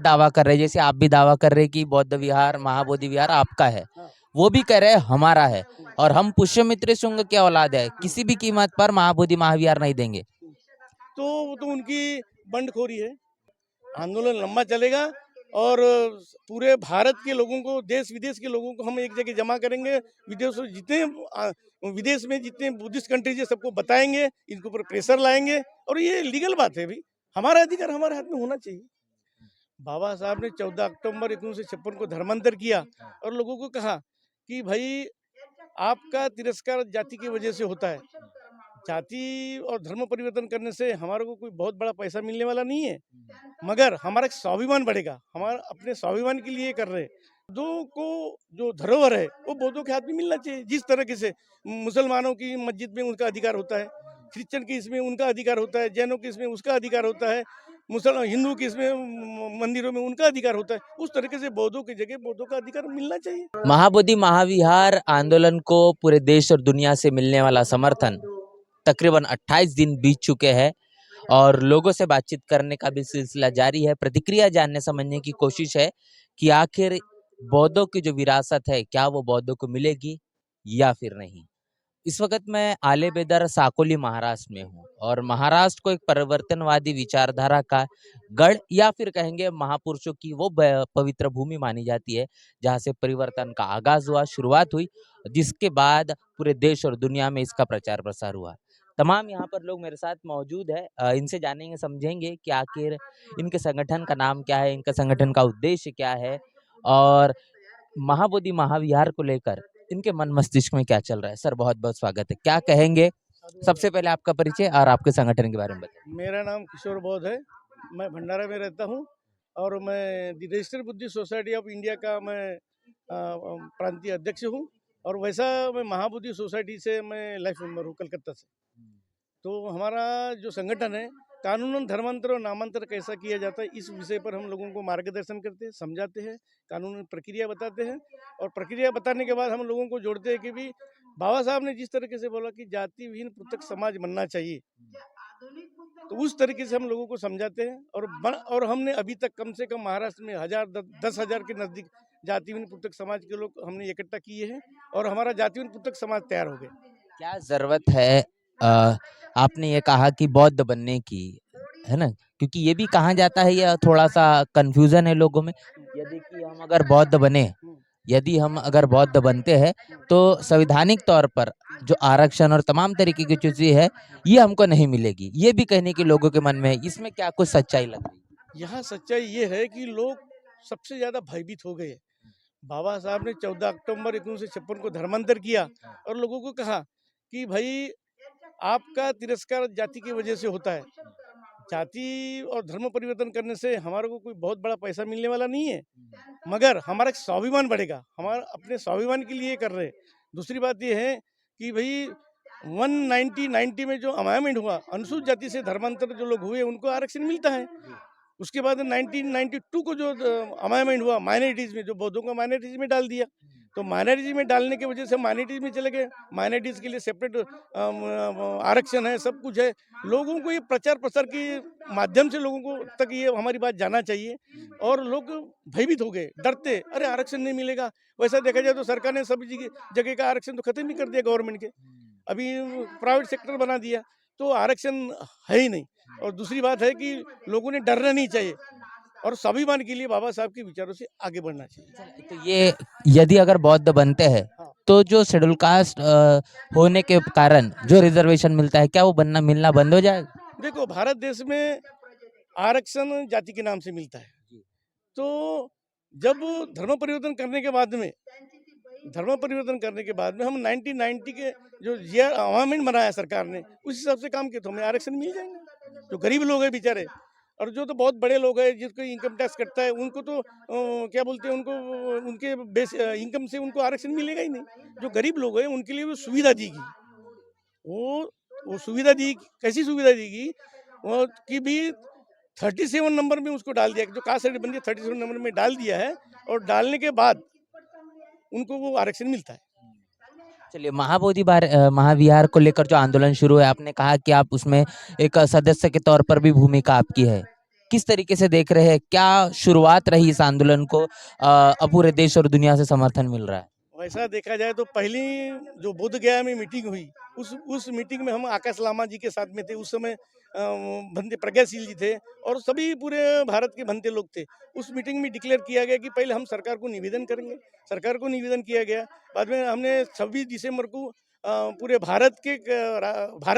दावा कर रहे हैं, जैसे आप भी दावा कर रहे हैं कि बौद्ध विहार महाबोधि विहार आपका है, हाँ। वो भी कह रहे हैं हमारा है और हम पुष्यमित्र शुंग के औलाद है, किसी भी कीमत पर महाबोधि महाविहार नहीं देंगे। तो वो तो उनकी बंडखोरी है। आंदोलन लंबा चलेगा और पूरे भारत के लोगों को, देश विदेश के लोगों को हम एक जगह जमा करेंगे। विदेश में जितने बुद्धिस्ट कंट्रीज है सबको बताएंगे, इनके ऊपर प्रेशर लाएंगे और ये लीगल बात है भाई। हमारा अधिकार हमारे हाथ में होना चाहिए। बाबा साहब ने 14 अक्टूबर 1956 को धर्मांतर किया और लोगों को कहा कि भाई आपका तिरस्कार जाति की वजह से होता है। जाति और धर्म परिवर्तन करने से हमारे को कोई बहुत बड़ा पैसा मिलने वाला नहीं है, मगर हमारा एक स्वाभिमान बढ़ेगा। हमारा अपने स्वाभिमान के लिए कर रहे हैं। बौद्धों को जो धरोहर है वो बौद्धों के हाथ में मिलना चाहिए। जिस तरीके से मुसलमानों की मस्जिद में उनका अधिकार होता है, क्रिश्चियन की इसमें उनका अधिकार होता है, जैनों की इसमें उसका अधिकार होता है, हिंदू की इसमें मंदिरों में उनका अधिकार होता है, उस तरीके से बौद्धों की जगह बौद्धों का अधिकार मिलना चाहिए। महाबोधि महाविहार आंदोलन को पूरे देश और दुनिया से मिलने वाला समर्थन तकरीबन 28 दिन बीत चुके हैं और लोगों से बातचीत करने का भी सिलसिला जारी है। प्रतिक्रिया जानने समझने की कोशिश है कि आखिर बौद्धों की जो विरासत है क्या वो बौद्धों को मिलेगी या फिर नहीं। इस वक्त मैं आले बेदर साकोली महाराष्ट्र में हूँ और महाराष्ट्र को एक परिवर्तनवादी विचारधारा का गढ़ या फिर कहेंगे महापुरुषों की वो पवित्र भूमि मानी जाती है जहाँ से परिवर्तन का आगाज हुआ, शुरुआत हुई, जिसके बाद पूरे देश और दुनिया में इसका प्रचार प्रसार हुआ। तमाम यहाँ पर लोग मेरे साथ मौजूद है, इनसे जानेंगे समझेंगे कि आखिर इनके संगठन का नाम क्या है, इनका संगठन का उद्देश्य क्या है और महाबोधि महाविहार को लेकर इनके मन मस्तिष्क में क्या चल रहा है। सर बहुत बहुत स्वागत है, क्या कहेंगे? सबसे पहले आपका परिचय और आपके संगठन के बारे में बताइए। मेरा नाम किशोर बौद्ध है, मैं भंडारा में रहता हूँ और मैं the registered Buddhist society of India का मैं प्रांतीय अध्यक्ष हूँ और वैसा मैं महाबोधि सोसाइटी से मैं लाइफ मेंबर हूँ कलकत्ता से। तो हमारा जो संगठन है, कानूनन धर्मांतर और नामांतर कैसा किया जाता है, इस विषय पर हम लोगों को मार्गदर्शन करते हैं, समझाते हैं, कानूनी प्रक्रिया बताते हैं और प्रक्रिया बताने के बाद हम लोगों को जोड़ते हैं कि भी बाबा साहब ने जिस तरीके से बोला कि जाति विहीन पृथक समाज बनना चाहिए, तो उस तरीके से हम लोगों को समझाते हैं और हमने अभी तक कम से कम महाराष्ट्र में 10,000 के नज़दीक जाति विहीन पृथक समाज के लोग हमने इकट्ठा किए हैं और हमारा जाति विहीन पृथक समाज तैयार हो गया। क्या जरूरत है आपने ये कहा कि बौद्ध बनने की, है ना, क्योंकि ये भी कहा जाता है, ये थोड़ा सा कंफ्यूजन है लोगों में, यदि हम अगर बौद्ध बनते हैं तो संवैधानिक तौर पर जो आरक्षण और तमाम तरीके की चीजें है ये हमको नहीं मिलेगी, ये भी कहने के लोगों के मन में है। इसमें क्या कुछ सच्चाई लग रही है? यहाँ सच्चाई ये है कि लोग सबसे ज्यादा भयभीत हो गए। बाबा साहब ने 14 अक्टूबर 1956 को धर्मांतर किया और लोगों को कहा कि भाई आपका तिरस्कार जाति की वजह से होता है। जाति और धर्म परिवर्तन करने से हमारे को कोई बहुत बड़ा पैसा मिलने वाला नहीं है, मगर हमारा एक स्वाभिमान बढ़ेगा। हमारा अपने स्वाभिमान के लिए कर रहे हैं। दूसरी बात ये है कि भाई 1990 में जो अमेंडमेंट हुआ, अनुसूचित जाति से धर्मांतर जो लोग हुए उनको आरक्षण मिलता है। उसके बाद 1992 को जो अमेंडमेंट हुआ माइनॉरिटीज में, जो बौद्धों को माइनॉरिटीज में डाल दिया, तो माइनॉरिटीज में डालने की वजह से माइनॉरिटीज में चले गए। माइनॉरिटीज के लिए सेपरेट आरक्षण है, सब कुछ है। लोगों को ये प्रचार प्रसार के माध्यम से लोगों को तक ये हमारी बात जाना चाहिए और लोग भयभीत हो गए, डरते, अरे आरक्षण नहीं मिलेगा। वैसा देखा जाए तो सरकार ने सभी जगह का आरक्षण तो खत्म ही कर दिया गवर्नमेंट के, अभी प्राइवेट सेक्टर बना दिया, तो आरक्षण है ही नहीं। और दूसरी बात है कि लोगों ने डरना नहीं चाहिए और स्वाभिमान के लिए बाबा साहब के विचारों से आगे बढ़ना चाहिए। तो ये यदि अगर बौद्ध बनते हैं तो जो शेड्यूल कास्ट होने के कारण जो रिजर्वेशन मिलता है क्या वो मिलना बंद हो जाएगा? देखो, भारत देश में आरक्षण जाति के नाम से मिलता है, तो जब धर्म परिवर्तन करने के बाद में हम 1990 के जो अमेंडमेंट बनाया सरकार ने, उस हिसाब से काम किया तो हमें आरक्षण मिल जाएंगे। जो गरीब लोग हैं बेचारे, और जो तो बहुत बड़े लोग हैं जिसको इनकम टैक्स कटता है, उनको तो क्या बोलते हैं, उनको उनके बेस इनकम से उनको आरक्षण मिलेगा ही नहीं। जो गरीब लोग हैं उनके लिए वो सुविधा देगी, वो सुविधा दी, कैसी सुविधा देगी वो कि भी 37 नंबर में उसको डाल दिया, जो कास्ट सर्टिफिकेट बन गया 37 नंबर में डाल दिया है और डालने के बाद उनको वो आरक्षण मिलता है। चलिए, महाविहार को लेकर जो आंदोलन शुरू है, आपने कहा कि आप उसमें एक सदस्य के तौर पर भी भूमिका आपकी है, किस तरीके से देख रहे हैं, क्या शुरुआत रही इस आंदोलन को, पूरे देश और दुनिया से समर्थन मिल रहा है? वैसा देखा जाए तो पहली जो बोध गया में मीटिंग हुई, उस मीटिंग में हम आकाश लामा जी के साथ में थे। उस समय भंते प्रज्ञाशील जी थे और सभी पूरे भारत के भंते लोग थे। उस मीटिंग में डिक्लेयर किया गया कि पहले हम सरकार को निवेदन करेंगे। सरकार को निवेदन किया गया। बाद में हमने 26 दिसंबर को पूरे भारत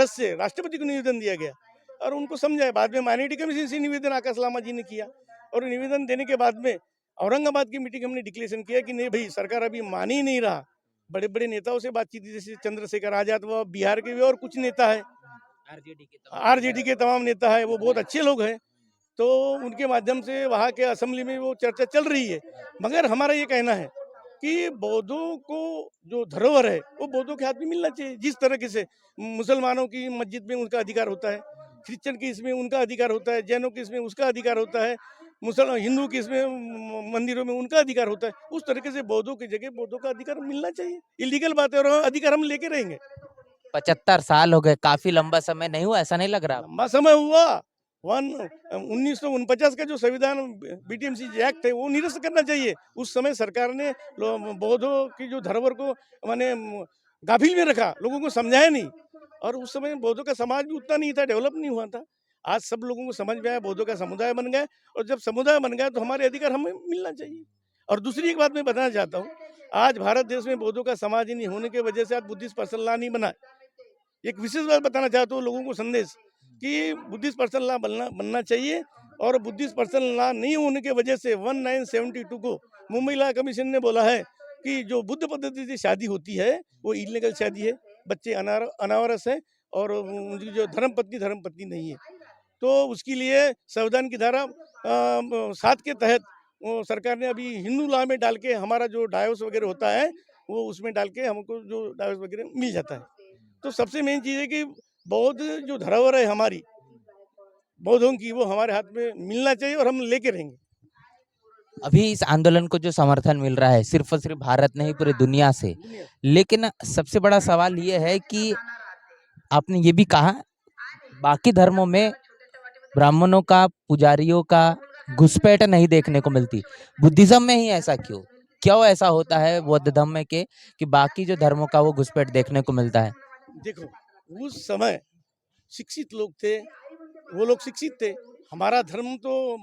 से राष्ट्रपति को निवेदन दिया गया और उनको समझाया। बाद में माइनॉरिटी कमीशन से निवेदन आकाश लामा जी ने किया और निवेदन देने के बाद में औरंगाबाद की मीटिंग हमने डिक्लेरेशन किया कि नहीं भाई, सरकार अभी मान ही नहीं रहा। बड़े बड़े नेताओं से बातचीत, जैसे चंद्रशेखर आजाद, वो बिहार के भी और कुछ नेता है, आरजेडी के तमाम नेता है, वो बहुत अच्छे लोग हैं। तो उनके माध्यम से वहाँ के असेंबली में वो चर्चा चल रही है। मगर हमारा ये कहना है कि बौद्धों को जो धरोहर है वो बौद्धों के हाथ में मिलना चाहिए। जिस तरीके से मुसलमानों की मस्जिद में उनका अधिकार होता है, क्रिश्चियन की इसमें उनका अधिकार होता है, जैनों की इसमें उसका अधिकार होता है, मुसल हिंदू की इसमें मंदिरों में उनका अधिकार होता है, उस तरीके से बौद्धों की जगह बौद्धों का अधिकार मिलना चाहिए। इलीगल बात है और अधिकार हम लेके रहेंगे। 75 साल हो गए, काफी लंबा समय नहीं हुआ, ऐसा नहीं लग रहा आपको? लंबा समय हुआ। 1949 का जो संविधान बीटीएमसी एक्ट है वो निरस्त करना चाहिए। उस समय सरकार ने बौद्धों की जो धरोहर को माने गाफिल में रखा, लोगों को समझाया नहीं और उस समय बौद्धों का समाज भी उतना नहीं था, डेवलप नहीं हुआ था। आज सब लोगों को समझ में आया, बौद्धों का समुदाय बन गया और जब समुदाय बन गया तो हमारे अधिकार हमें मिलना चाहिए। और दूसरी एक बात मैं बताना चाहता हूँ, आज भारत देश में बौद्धों का समाज ही नहीं होने की वजह से आज बुद्धिस्ट पर्सनल लॉ नहीं बना। एक विशेष बात बताना चाहता हूँ लोगों को संदेश कि बुद्धिस्ट पर्सनल लॉ बनना चाहिए और बुद्धिस्ट पर्सनल लॉ नहीं होने की वजह से 1972 को मुंबई लॉ कमीशन ने बोला है कि जो बुद्ध पद्धति से शादी होती है वो इलीगल शादी है, बच्चे अनावरस है और उनकी जो धर्म पत्नी नहीं है। तो उसके लिए संविधान की धारा 7 के तहत सरकार ने अभी हिंदू लॉ में डाल के हमारा जो डाइवोर्स वगैरह होता है वो उसमें डाल के हमको जो डाइवोर्स वगैरह मिल जाता है। तो सबसे मेन चीज़ है कि बौद्ध जो धरोहर है हमारी बौद्धों की, वो हमारे हाथ में मिलना चाहिए और हम लेके रहेंगे। अभी इस आंदोलन को जो समर्थन मिल रहा है सिर्फ और सिर्फ भारत नहीं, पूरी दुनिया से, दुनिया लेकिन सबसे बड़ा सवाल ये है कि आपने ये भी कहा बाकी धर्मों में ब्राह्मणों का, पुजारियों का घुसपैठ नहीं देखने को मिलती, बुद्धिज्म में ही ऐसा क्यों? क्यों ऐसा होता है बौद्ध धर्म में के कि बाकी जो धर्मों का वो घुसपैठ देखने को मिलता है? देखो, उस समय शिक्षित लोग थे, वो लोग शिक्षित थे। हमारा धर्म तो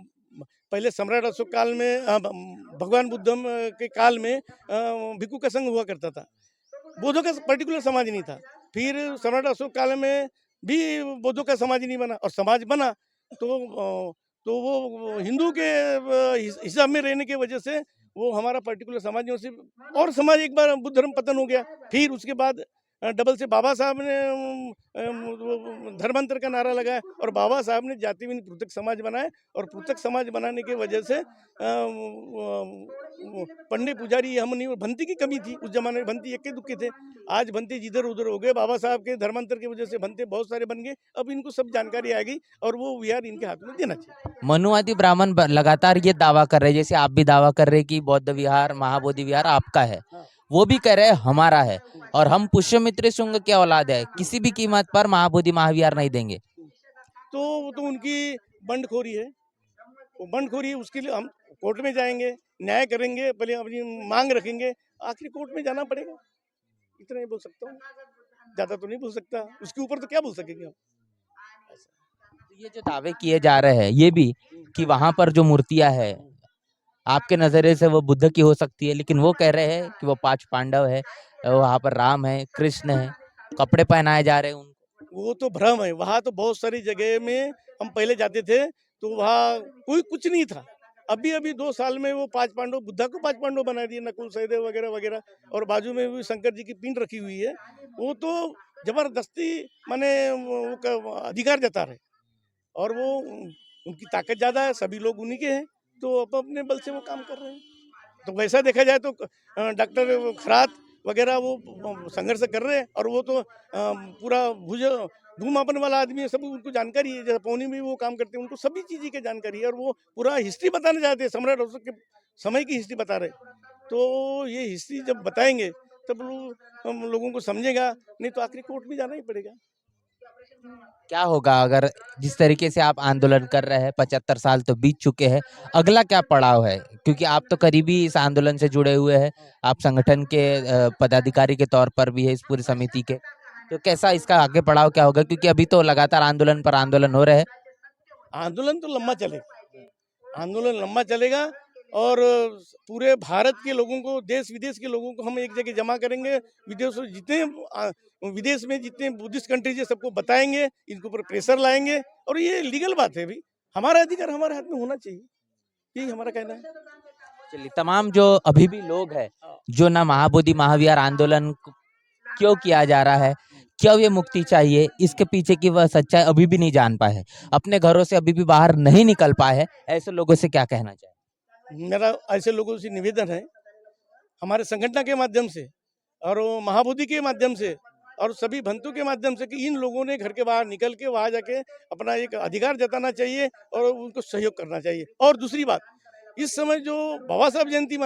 पहले सम्राट अशोक काल में भगवान बुद्धम के काल में भिक्षु का संघ हुआ करता था। बौद्धों का पर्टिकुलर समाज नहीं था। फिर सम्राट अशोक काल में भी बौद्धों का समाज नहीं बना और समाज बना तो तो वो हिंदू के हिसाब में रहने की वजह से वो हमारा पर्टिकुलर समाज नहीं, सिर्फ और समाज एक बार बुद्ध धर्म पतन हो गया। फिर उसके बाद डबल से बाबा साहब ने धर्मांतर का नारा लगाया और बाबा साहब ने जाति विहीन पृथक समाज बनाया और पृथक समाज बनाने की वजह से पंडित पुजारी हम नहीं, भंती की कमी थी। उस जमाने में भंती इक्के दुक्के थे। आज भंते जिधर उधर हो गए। बाबा साहब के धर्मांतर की वजह से भंते बहुत सारे बन गए। अब इनको सब जानकारी आ गई और वो विहार इनके हाथ में देना चाहिए। मनुवादी ब्राह्मण लगातार ये दावा कर रहे हैं, जैसे आप भी दावा कर रहे हैं कि बौद्ध विहार, महाबोधि विहार आपका है, हाँ। वो भी कह रहे हैं हमारा है और हम पुष्यमित्र शुंग के औलाद है, किसी भी कीमत पर महाबोधि महाविहार नहीं देंगे। तो वो तो उनकी बंडखोरी है। वो बंडखोरी है, उसके लिए हम कोर्ट में जाएंगे, न्याय करेंगे, पहले अपनी मांग रखेंगे, आखिर कोर्ट में जाना पड़ेगा। इतना ही बोल सकता हूँ, ज़्यादा तो नहीं बोल सकता। उसके ऊपर तो क्या बोल सकेंगे हम। तो ये जो दावे किए जा रहे हैं ये भी कि वहां पर जो मूर्तियां है आपके नजरिए से वो बुद्ध की हो सकती है, लेकिन वो कह रहे हैं कि वो 5 पांडव है, वहां पर राम है, कृष्ण है, कपड़े पहनाए जा रहे हैं उनको। वो तो भ्रम है। वहाँ तो बहुत सारी जगह में हम पहले जाते थे तो वहाँ कोई कुछ नहीं था। अभी अभी 2 साल में वो 5 पांडव, बुद्धा को 5 पांडव बना दिए, नकुल सहदेव वगैरह वगैरह। और बाजू में भी शंकर जी की पिंड रखी हुई है। वो तो जबरदस्ती माने अधिकार जता रहे और वो उनकी ताकत ज़्यादा है, सभी लोग उन्हीं के हैं, तो अपने बल से वो काम कर रहे हैं। तो वैसा देखा जाए तो डॉक्टर खरात वगैरह वो संघर्ष कर रहे हैं और वो तो पूरा भुज भूमापन वाला आदमी है, सब उनको जानकारी है। जैसे पौनी में वो काम करते हैं, उनको सभी चीज़ की जानकारी है और वो पूरा हिस्ट्री बताने जाते हैं, सम्राट अशोक के समय की हिस्ट्री बता रहे। तो ये हिस्ट्री जब बताएंगे तब हम लोगों को समझेगा, नहीं तो आखिरी कोर्ट में जाना ही पड़ेगा। क्या होगा अगर जिस तरीके से आप आंदोलन कर रहे हैं, 75 साल तो बीत चुके हैं, अगला क्या पड़ाव है? क्योंकि आप तो करीबी इस आंदोलन से जुड़े हुए हैं, आप संगठन के पदाधिकारी के तौर पर भी है इस पूरी समिति के। तो कैसा इसका आगे पड़ाव क्या होगा? क्योंकि अभी तो लगातार आंदोलन पर आंदोलन हो रहे हैं। आंदोलन तो लंबा चलेगा, आंदोलन लंबा चलेगा और पूरे भारत के लोगों को, देश विदेश के लोगों को हम एक जगह जमा करेंगे। विदेश में जितने विदेश में जितने बुद्धिस्ट कंट्रीज है सबको बताएंगे, इनके ऊपर प्रेशर लाएंगे। और ये लीगल बात है भाई, हमारा अधिकार हमारे हाथ में होना चाहिए, यही हमारा कहना है। चलिए, तमाम जो अभी भी लोग हैं जो ना महाबोधि महाविहार आंदोलन क्यों किया जा रहा है, क्यों ये मुक्ति चाहिए, इसके पीछे की वह सच्चाई अभी भी नहीं जान पाए है, अपने घरों से अभी भी बाहर नहीं निकल पाए हैं, ऐसे लोगों से क्या कहना चाहिए? मेरा ऐसे लोगों से निवेदन है, हमारे संगठन के माध्यम से और वो महाबोधि के माध्यम से और सभी भंतों के माध्यम से, कि इन लोगों ने घर के बाहर निकल के वहाँ जाके अपना एक अधिकार जताना चाहिए और उनको सहयोग करना चाहिए। और दूसरी बात, इस समय जो बाबा साहब जयंती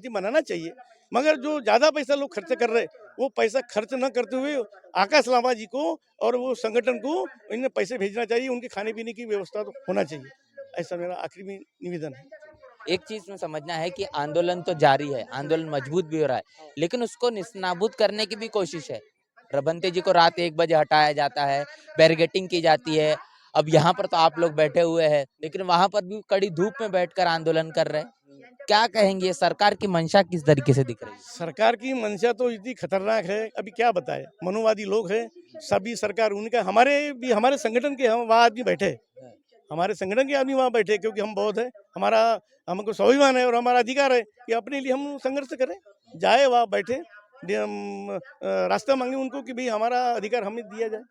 मनाना चाहिए, मगर जो ज़्यादा पैसा लोग खर्च कर रहे, वो पैसा खर्च न करते हुए आकाश लामा जी को और वो संगठन को इन्हें पैसे भेजना चाहिए, उनके खाने पीने की व्यवस्था तो होना चाहिए। ऐसा मेरा आखिरी में निवेदन है। एक चीज में समझना है कि आंदोलन तो जारी है, आंदोलन मजबूत भी हो रहा है, लेकिन उसको निस्नाबूद करने की भी कोशिश है। रबंते जी को रात 1 बजे हटाया जाता है, बैरिकेडिंग की जाती है। अब यहाँ पर तो आप लोग बैठे हुए हैं, लेकिन वहां पर भी कड़ी धूप में बैठकर आंदोलन कर रहे हैं। क्या कहेंगे, सरकार की मंशा किस तरीके से दिख रही है? सरकार की मंशा तो इतनी खतरनाक है, अभी क्या बताए। मनोवादी लोग हैं, सभी सरकार उनका, हमारे संगठन के हम वहाँ आदमी बैठे, हमारे संगठन के आदमी वहाँ बैठे, क्योंकि हम बहुत है, हमको स्वाभिमान है और हमारा अधिकार है कि अपने लिए हम संघर्ष करें। जाए वहाँ बैठे, रास्ता मांगे उनको कि भाई हमारा अधिकार हमें दिया जाए,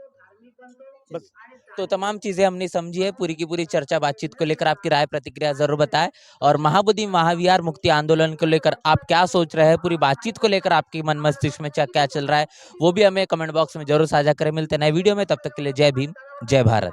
बस। तो तमाम चीजें हमने समझी है, पूरी की पूरी चर्चा बातचीत को लेकर आपकी राय प्रतिक्रिया जरूर बताएं, और महाबोधि महाविहार मुक्ति आंदोलन को लेकर आप क्या सोच रहे हैं, पूरी बातचीत को लेकर आपकी मन मस्तिष्क में क्या चल रहा है, वो भी हमें कमेंट बॉक्स में जरूर साझा करें। मिलते हैं नए वीडियो में, तब तक के लिए जय भीम, जय भारत।